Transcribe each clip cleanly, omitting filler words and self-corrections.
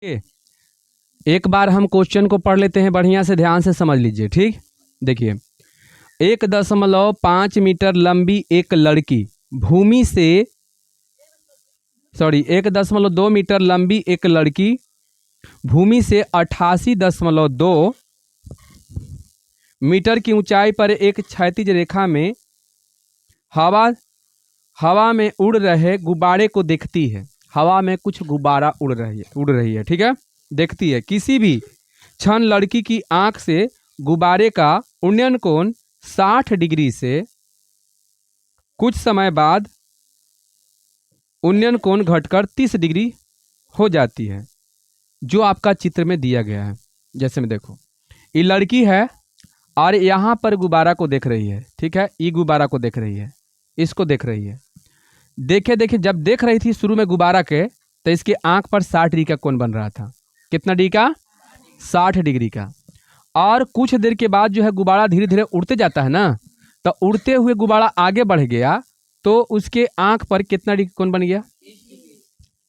एक बार हम क्वेश्चन को पढ़ लेते हैं, बढ़िया से ध्यान से समझ लीजिए। ठीक, देखिए 1.5 मीटर लंबी एक लड़की भूमि से 1.2 मीटर लंबी एक लड़की भूमि से 88.2 मीटर की ऊंचाई पर एक क्षैतिज रेखा में हवा में उड़ रहे गुब्बारे को देखती है। हवा में कुछ गुब्बारा उड़ रही है, ठीक है, देखती है। किसी भी क्षण लड़की की आंख से गुब्बारे का उन्नयन कोण 60 डिग्री से कुछ समय बाद उन्नयन कोण घटकर 30 डिग्री हो जाती है, जो आपका चित्र में दिया गया है। जैसे में देखो, ये लड़की है और यहाँ पर गुब्बारा को देख रही है, ठीक है, ये गुब्बारा को देख रही है, इसको देख रही है। देखे जब देख रही थी शुरू में गुब्बारा के, तो इसकी आंख पर 60 डिग्री का कोण बन रहा था। कितना डिग्री का? 60 डिग्री का। और कुछ देर के बाद जो है गुब्बारा धीरे धीरे उड़ते जाता है ना, तो उड़ते हुए गुब्बारा आगे बढ़ गया तो उसके आंख पर कितना डिग्री कोण बन गया?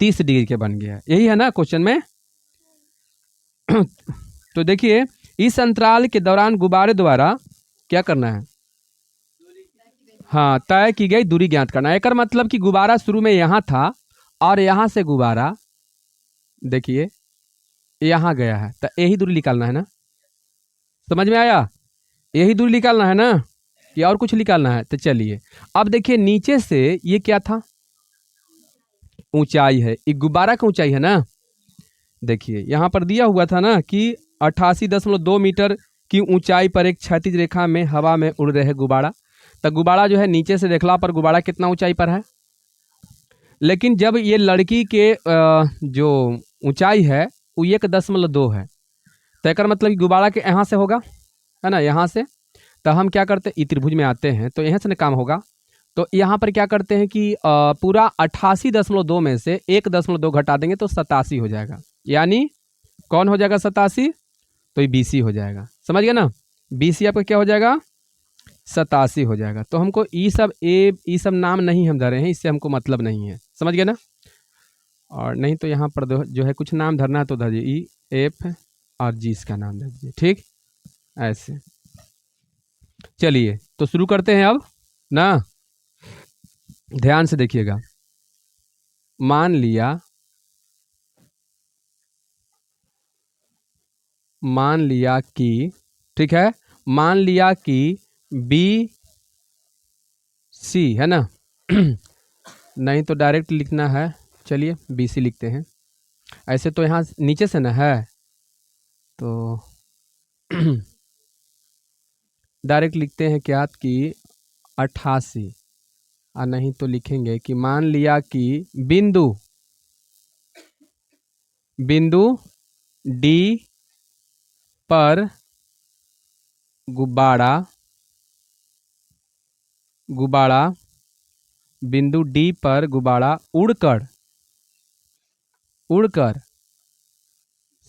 30 डिग्री के बन गया। यही है ना क्वेश्चन में। तो देखिए, इस अंतराल के दौरान गुब्बारे द्वारा क्या करना है? हाँ, तय की गई दूरी ज्ञात करना है। एक मतलब कि गुब्बारा शुरू में यहाँ था और यहाँ से गुब्बारा देखिए यहाँ गया है, तो यही दूरी निकालना है ना। समझ में आया? यही दूरी निकालना है ना, कि और कुछ निकालना है? तो चलिए अब देखिए, नीचे से ये क्या था? ऊंचाई है, ये गुब्बारा की ऊंचाई है ना। देखिए यहाँ पर दिया हुआ था ना कि 88.2 मीटर की ऊंचाई पर एक क्षैतिज रेखा में हवा में उड़ रहे गुब्बारा। तो गुब्बारा जो है नीचे से देखला पर गुब्बारा कितना ऊंचाई पर है, लेकिन जब ये लड़की के जो ऊंचाई है वो 1.2 है, तो एक मतलब गुब्बारा के यहाँ से होगा, है ना, यहाँ से। तो हम क्या करते हैं, त्रिभुज में आते हैं तो यहाँ से ना काम होगा। तो यहाँ पर क्या करते हैं कि पूरा 88.2 में से 1.2 घटा देंगे तो 87 हो जाएगा। यानी कौन हो जाएगा 87? तो ये BC हो जाएगा। समझ गए ना? BC आपका क्या हो जाएगा? 87 हो जाएगा। तो हमको ये सब नाम नहीं हम धरे हैं, इससे हमको मतलब नहीं है। समझ गए ना? और नहीं तो यहाँ पर जो है कुछ नाम धरना तो धरिए, EF और G इसका नाम दे दीजिए। ठीक, ऐसे। चलिए तो शुरू करते हैं अब ना, ध्यान से देखिएगा। मान लिया कि, ठीक है, मान लिया कि BC है ना। नहीं तो डायरेक्ट लिखना है, चलिए BC लिखते हैं। ऐसे तो यहाँ नीचे से ना है तो डायरेक्ट लिखते हैं क्या कि 88, और नहीं तो लिखेंगे कि मान लिया कि बिंदु D पर गुब्बारा बिंदु D पर गुब्बारा उड़कर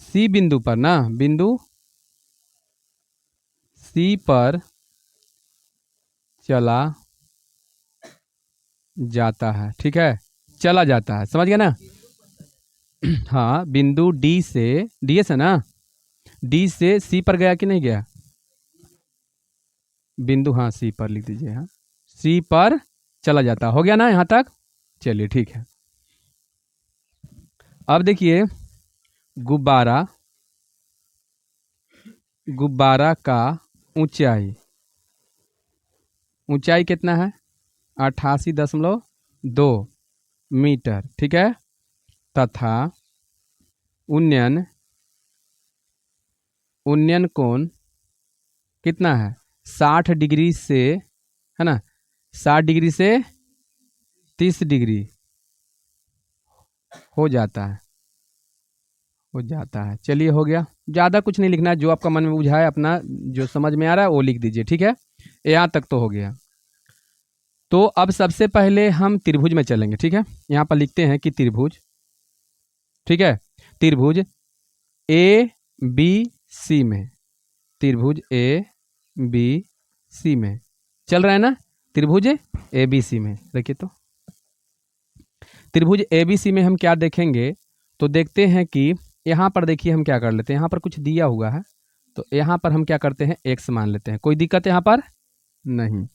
C बिंदु पर ना, बिंदु C पर चला जाता है। ठीक है, चला जाता है, समझ गया ना। हाँ, बिंदु D से ना, D से C पर गया कि नहीं गया? बिंदु, हाँ C पर लिख दीजिए। हाँ, C पर चला जाता। हो गया ना यहाँ तक? चलिए ठीक है। अब देखिए, गुब्बारा का ऊंचाई कितना है? 88.2 मीटर। ठीक है, तथा उन्नयन कोण कितना है? 60 डिग्री से, है ना, 60 डिग्री से 30 डिग्री हो जाता है। चलिए हो गया, ज़्यादा कुछ नहीं लिखना है, जो आपका मन में बुझाए, अपना जो समझ में आ रहा है वो लिख दीजिए। ठीक है, यहाँ तक तो हो गया। तो अब सबसे पहले हम त्रिभुज में चलेंगे। ठीक है, यहाँ पर लिखते हैं कि त्रिभुज, ठीक है, त्रिभुज ABC में, त्रिभुज ABC में चल रहा है ना, त्रिभुज ABC में। देखिए तो त्रिभुज ABC में हम क्या देखेंगे, तो देखते हैं कि यहाँ पर देखिए हम क्या कर लेते हैं, यहाँ पर कुछ दिया हुआ है तो यहाँ पर हम क्या करते हैं, x मान लेते हैं। कोई दिक्कत यहाँ पर नहीं।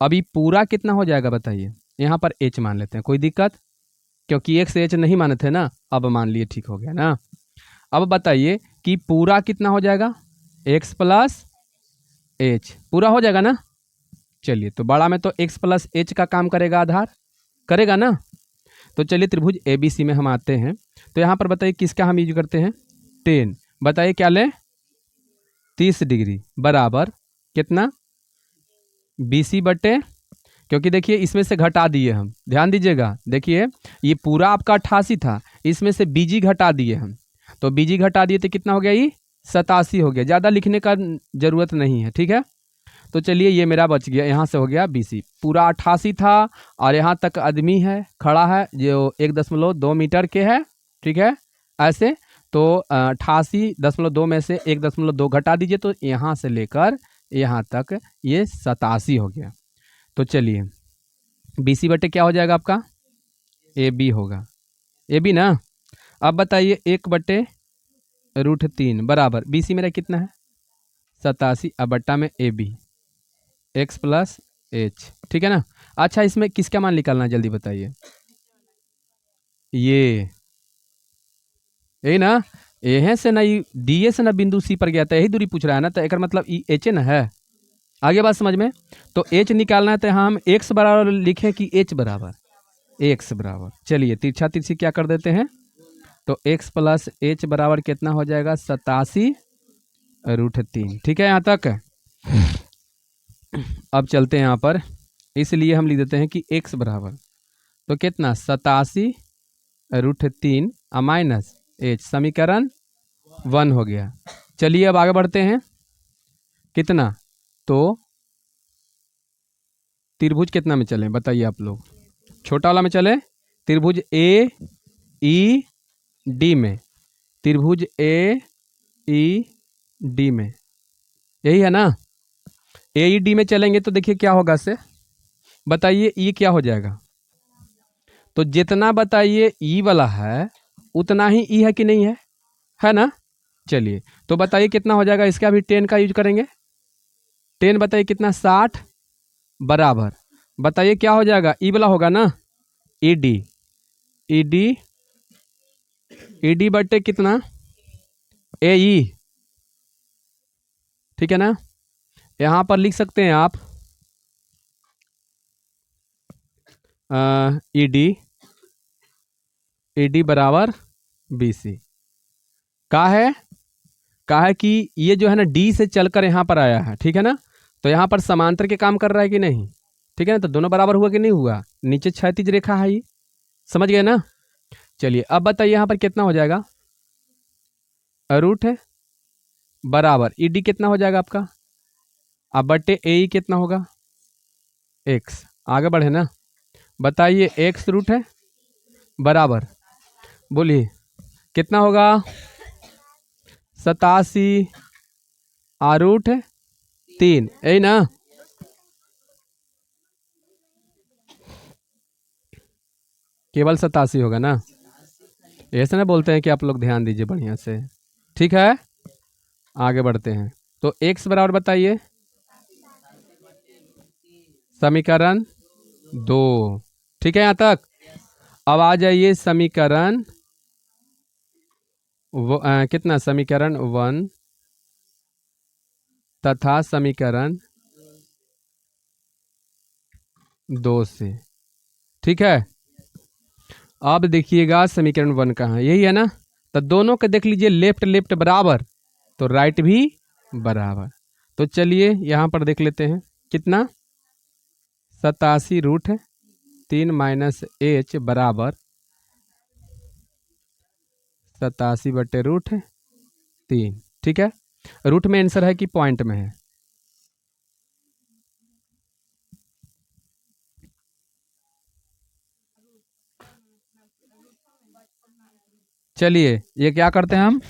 अभी पूरा कितना हो जाएगा बताइए, यहाँ पर h मान लेते हैं। कोई दिक्कत, क्योंकि x h नहीं माने थे ना, अब मान लिए, ठीक हो गया ना। अब बताइए कि पूरा कितना हो जाएगा, x प्लस h पूरा हो जाएगा ना। चलिए, तो बड़ा में तो x प्लस h का काम करेगा, आधार करेगा ना। तो चलिए त्रिभुज ABC में हम आते हैं। तो यहाँ पर बताइए किसका हम यूज करते हैं, 10। बताइए क्या लें, 30 डिग्री बराबर कितना, BC बटे, क्योंकि देखिए इसमें से घटा दिए हम, ध्यान दीजिएगा। देखिए ये पूरा आपका 88 था, इसमें से BG घटा दिए हम, तो BG घटा दिए तो कितना हो गया, ये 87 हो गया। ज़्यादा लिखने का जरूरत नहीं है, ठीक है। तो चलिए ये मेरा बच गया, यहाँ से हो गया BC। पूरा 88 था और यहाँ तक आदमी है, खड़ा है, जो 1.2 मीटर के है, ठीक है। ऐसे तो 88.2 में से 1.2 घटा दीजिए तो यहाँ से लेकर यहाँ तक ये 87 हो गया। तो चलिए BC बटे क्या हो जाएगा आपका, AB होगा, AB ना। अब बताइए 1/√3 बराबर BC मेरा कितना है, 87, अब बट्टा में AB x प्लस h, ठीक है ना। अच्छा इसमें किसका मान निकालना है जल्दी बताइए, ये यही ना, यहीं से ना, DA से ना बिंदु C पर गया था, यही दूरी पूछ रहा है ना, तो एक मतलब h ना है। आगे बात समझ में। तो h निकालना है तो यहाँ हम x बराबर लिखें कि h बराबर, x बराबर, चलिए तिरछा तिरछी क्या कर देते हैं, तो x प्लस h बराबर कितना हो जाएगा, 87√3, ठीक है यहाँ तक। अब चलते हैं यहाँ पर, इसलिए हम लिख देते हैं कि x बराबर तो कितना, 87√3 माइनस h, समीकरण 1 हो गया। चलिए अब आगे बढ़ते हैं, कितना, तो त्रिभुज कितना में चलें बताइए आप लोग, छोटा वाला में चले, त्रिभुज AED में, त्रिभुज AED में, यही है ना। AED में चलेंगे तो देखिए क्या होगा से, बताइए ये क्या हो जाएगा, तो जितना बताइए ई वाला है उतना ही ई है कि नहीं है ना। चलिए तो बताइए कितना हो जाएगा, इसका भी 10 का यूज करेंगे। 10 बताइए कितना, 60 बराबर, बताइए क्या हो जाएगा, ई वाला होगा ना, ED, ED बटे कितना, AE, ठीक है ना। यहाँ पर लिख सकते हैं आप ED बराबर BC। का है कि ये जो है ना D से चलकर यहाँ पर आया है, ठीक है ना। तो यहाँ पर समांतर के काम कर रहा है कि नहीं, ठीक है ना। तो दोनों बराबर हुआ कि नहीं हुआ, नीचे क्षैतिज रेखा है, ये समझ गए ना। चलिए अब बताइए यहाँ पर कितना हो जाएगा, रूट है बराबर ED कितना हो जाएगा आपका, अब बटे AE कितना होगा, x। आगे बढ़े ना, बताइए x रूट है बराबर, बोलिए कितना होगा, 87√3, यही ना। केवल 87 होगा ना, ऐसे ना बोलते हैं कि आप लोग ध्यान दीजिए बढ़िया से, ठीक है। आगे बढ़ते हैं, तो x बराबर बताइए, समीकरण 2, ठीक है यहाँ तक। अब आ जाइए समीकरण कितना, समीकरण 1 तथा समीकरण 2 से, ठीक है। अब देखिएगा समीकरण 1 कहाँ है, यही है ना। तो दोनों के देख लीजिए, लेफ्ट लेफ्ट बराबर तो राइट भी बराबर। तो चलिए यहाँ पर देख लेते हैं कितना, 87√3 माइनस h बराबर 87/√3, ठीक है। रूट में आंसर है कि पॉइंट में है, चलिए ये क्या करते हैं हम,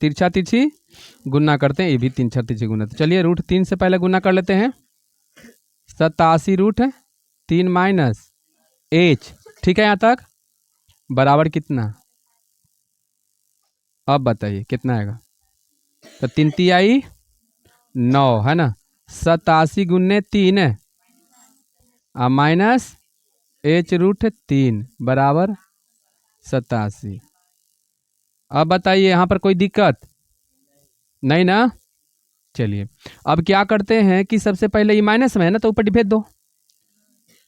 तिरछा तिरछी गुना करते हैं, ये भी तिरछा तिरछी गुना। तो चलिए √3 से पहले गुना कर लेते हैं, 87√3 माइनस h, ठीक है यहाँ तक, बराबर कितना, अब बताइए कितना आएगा। तो 3 तिहाई 9 है ना, 87 गुने 3 है और माइनस h√3 बराबर 87। अब बताइए यहाँ पर कोई दिक्कत नहीं ना। चलिए अब क्या करते हैं कि सबसे पहले ये माइनस में है ना तो ऊपर डिवाइड दो,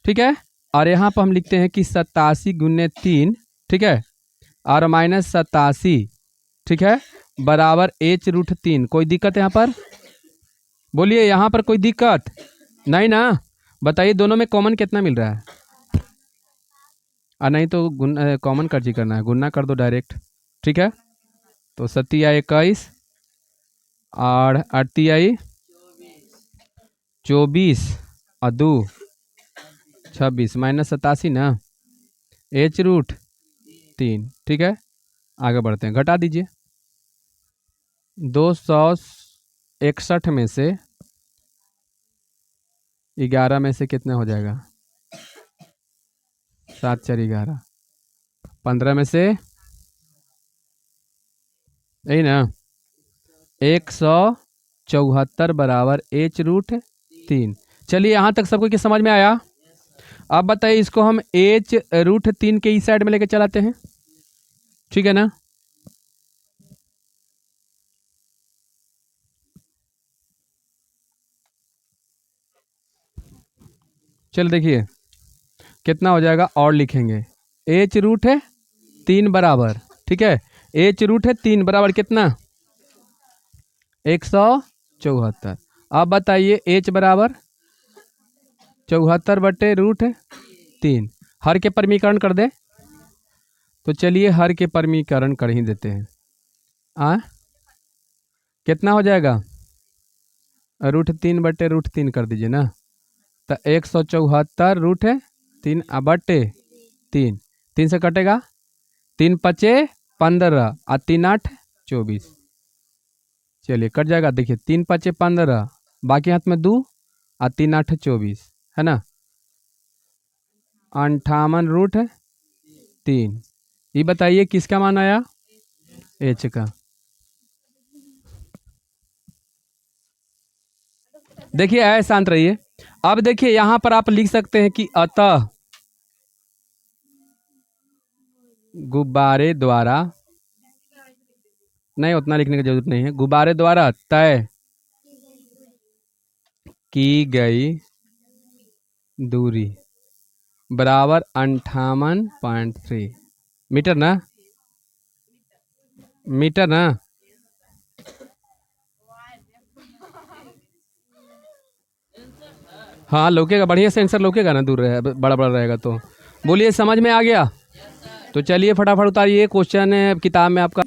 ठीक है। और यहाँ पर हम लिखते हैं कि 87 गुने 3, ठीक है, और माइनस 87, ठीक है, बराबर h√3। कोई दिक्कत यहाँ पर? बोलिए यहाँ पर कोई दिक्कत नहीं ना। बताइए दोनों में कॉमन कितना मिल रहा है? नहीं तो कॉमन कर्जी करना है, गुना कर दो डायरेक्ट, ठीक है। तो 7×21 और 8×24 और 2 26 माइनस 87 ना, h√3, ठीक है। आगे बढ़ते हैं, घटा दीजिए। 261 में से 11 में से कितना हो जाएगा? 7 4 11, 15 में से यही ना 174 बराबर h√3। चलिए यहाँ तक सबको क्या समझ में आया? अब बताइए इसको हम h√3 के इस साइड में लेके चलाते हैं, ठीक है ना। चल देखिए कितना हो जाएगा और लिखेंगे h√3 बराबर, ठीक है, h√3 बराबर कितना? 174। अब बताइए h बराबर 74/√3। हर के परमीकरण कर दे। तो चलिए हर के परमीकरण कर ही देते हैं। कितना हो जाएगा? √3/√3 कर दीजिए ना। तो 174√3/3, 3 से कटेगा, 3 5 15 और 3 8 24। चलिए कट जाएगा। देखिए 3 5 15, बाकी हाथ में 2 और 3 8 24 है ना, 58√3। ये बताइए किसका मान आया? h का। देखिए ऐसे शांत रहिए। अब देखिए यहां पर आप लिख सकते हैं कि अतः गुब्बारे द्वारा, नहीं उतना लिखने की जरूरत नहीं है, गुब्बारे द्वारा तय की गई दूरी बराबर 58.3 मीटर ना, मीटर ना। हाँ लौकेगा, बढ़िया से आंसर लौकेगा ना, दूर रहे बड़ा बड़ा रहेगा तो। बोलिए समझ में आ गया? तो चलिए फटाफट उतारिए, क्वेश्चन किताब में आपका